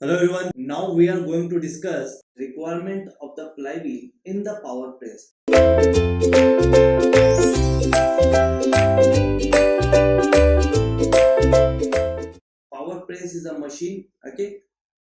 Hello everyone. Now we are going to discuss requirement of the flywheel in the power press. Power press is a machine. Okay,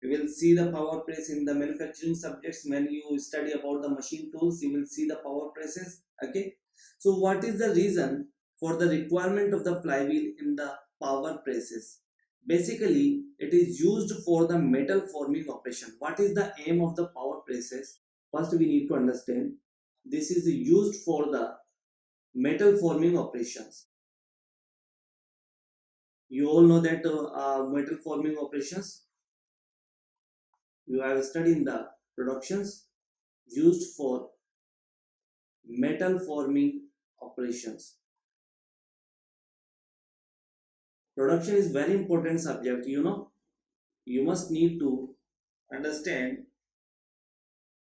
you will see the power press in the manufacturing subjects. When you study about the machine tools, you will see the power presses. Okay, so what is the reason for the requirement of the flywheel in the power presses? Basically, it is used for the metal forming operation. What is the aim of the power presses? First, we need to understand this is used for the metal forming operations. You all know that metal forming operations you have studied in the productions used for metal forming operations. Production is very important subject. You must need to understand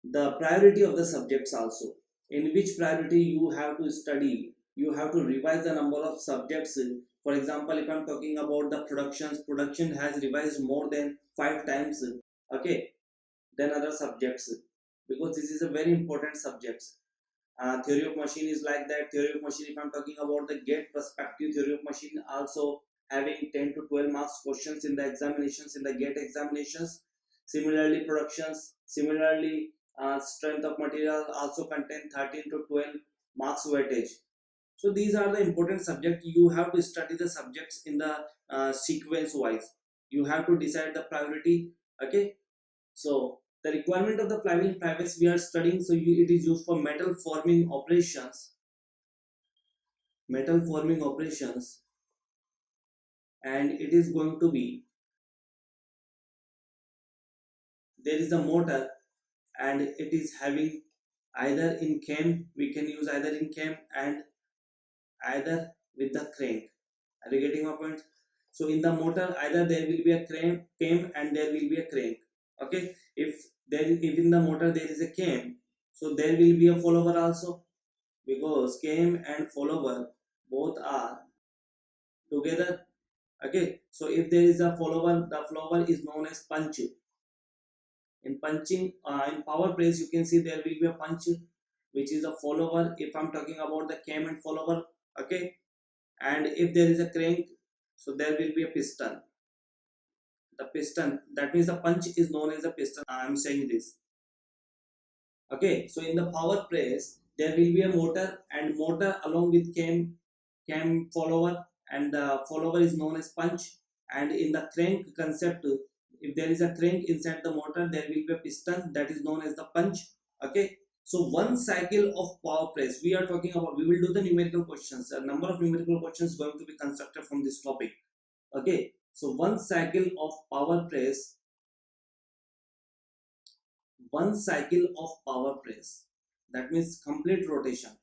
the priority of the subjects also. In which priority you have to study, you have to revise the number of subjects. For example, if I'm talking about the productions, production has revised more than 5 times, okay, than other subjects, because this is a very important subject. Theory of machine is like that. Theory of machine, if I'm talking about the gate perspective, theory of machine also having 10 to 12 marks questions in the examinations, in the gate examinations. Similarly, productions, similarly, strength of material also contain 13 to 12 marks weightage. So these are the important subject. You have to study the subjects in the sequence wise. You have to decide the priority. Okay, so the requirement of the flywheel privates we are studying. So it is used for metal forming operations. Metal forming operations, and it is going to be, there is a motor, and it is having either in cam, we can use either in cam and either with the crank. Are you getting my point? So in the motor, either there will be a cam and there will be a crank. Okay, if in the motor there is a cam, so there will be a follower also, because cam and follower both are together. Okay, so if there is a follower, the follower is known as punch. In punching, in power press, you can see there will be a punch, which is a follower. If I'm talking about the cam and follower, okay, and if there is a crank, so there will be a piston. The piston, that means the punch is known as a piston. I'm saying this. Okay, so in the power press, there will be a motor, and motor along with cam follower, and the follower is known as punch. And in the crank concept, if there is a crank inside the motor, there will be a piston that is known as the punch. Okay, so one cycle of power press we are talking about. We will do the numerical questions. A number of numerical questions going to be constructed from this topic. Okay, so one cycle of power press, that means complete rotation.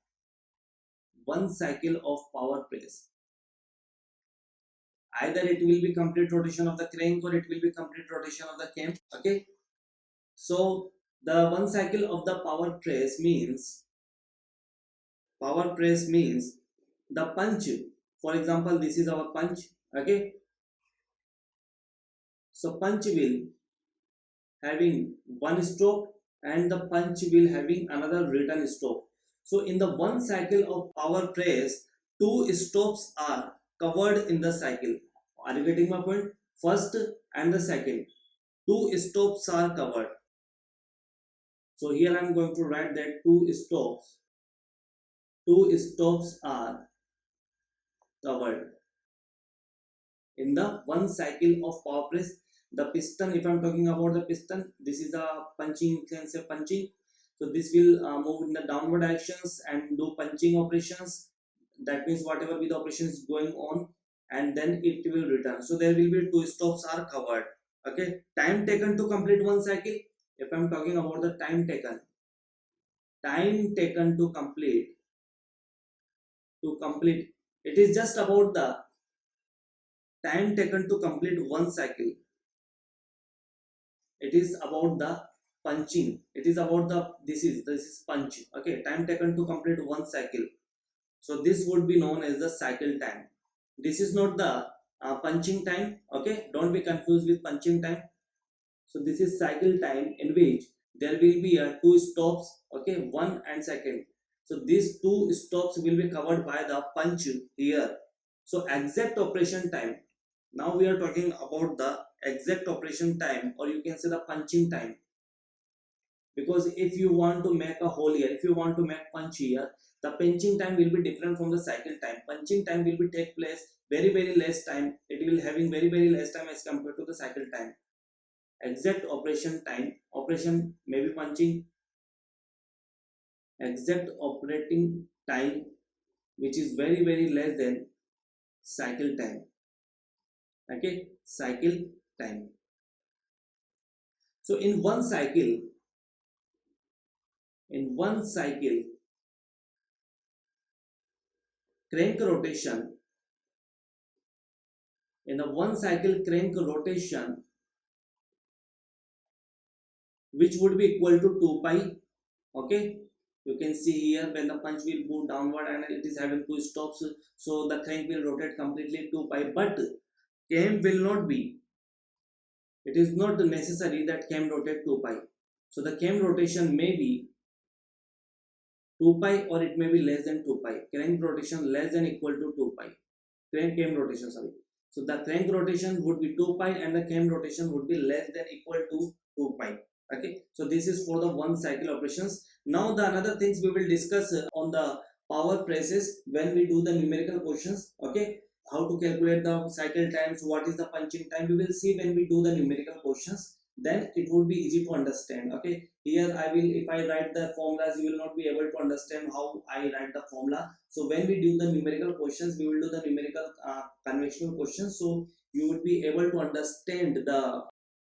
One cycle of power press, either it will be complete rotation of the crank or it will be complete rotation of the cam. Okay, so the one cycle of the power press means the punch. For example, this is our punch. Okay, so punch will having one stroke, and the punch will having another return stroke. So in the one cycle of power press, two strokes are covered in the cycle. Are you getting my point? First and the second, two strokes are covered. So here I am going to write that two strokes are covered in the one cycle of power press. The piston, if I'm talking about the piston, this is a punching, you can say punching. So this will move in the downward directions and do punching operations. That means whatever be the operation is going on, and then it will return. So there will be two stops are covered. Okay, time taken to complete one cycle. If I'm talking about the time taken to complete, it is just about the time taken to complete one cycle. It is about the punching. It is about the, this is punch. Okay, time taken to complete one cycle. So this would be known as the cycle time. This is not the punching time. Okay, don't be confused with punching time. So this is cycle time in which there will be a two stops, okay, one and second. So these two stops will be covered by the punch here. So exact operation time, now we are talking about the exact operation time, or you can say the punching time. Because if you want to make a hole here, if you want to make punch here, the punching time will be different from the cycle time. Punching time will be take place very less time, it will having very less time as compared to the cycle time. Exact operation time, operation maybe punching, exact operating time which is very less than cycle time. Okay, cycle time. So in one cycle crank rotation, in a one cycle crank rotation, which would be equal to 2 pi. Okay, you can see here when the punch will move downward and it is having two stops, so the crank will rotate completely 2 pi. But cam will not be, it is not necessary that cam rotate 2 pi. So the cam rotation may be 2 pi or it may be less than 2 pi. Crank rotation less than equal to 2 pi. Cam rotation, sorry. So the crank rotation would be 2 pi and the cam rotation would be less than equal to 2 pi. Okay, so this is for the one cycle operations. Now the another things we will discuss on the power presses when we do the numerical questions. Okay, how to calculate the cycle times, what is the punching time, we will see when we do the numerical questions. Then it would be easy to understand. Okay, here I will, if I write the formulas, you will not be able to understand how I write the formula. So when we do the numerical questions, we will do the numerical conventional questions, so you would be able to understand the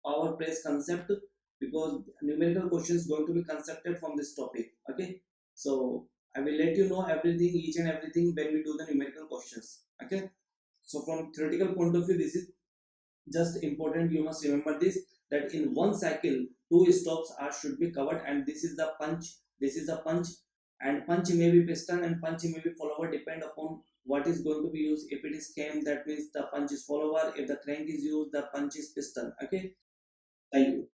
power press concept, because numerical questions going to be concepted from this topic. Okay, so I will let you know everything, each and everything, when we do the numerical questions. Okay, so from theoretical point of view, this is just important, you must remember this, that in one cycle two stops are should be covered, and this is the punch, this is the punch. And punch may be piston and punch may be follower, depend upon what is going to be used. If it is cam, that means the punch is follower. If the crank is used, the punch is piston. Okay, thank you.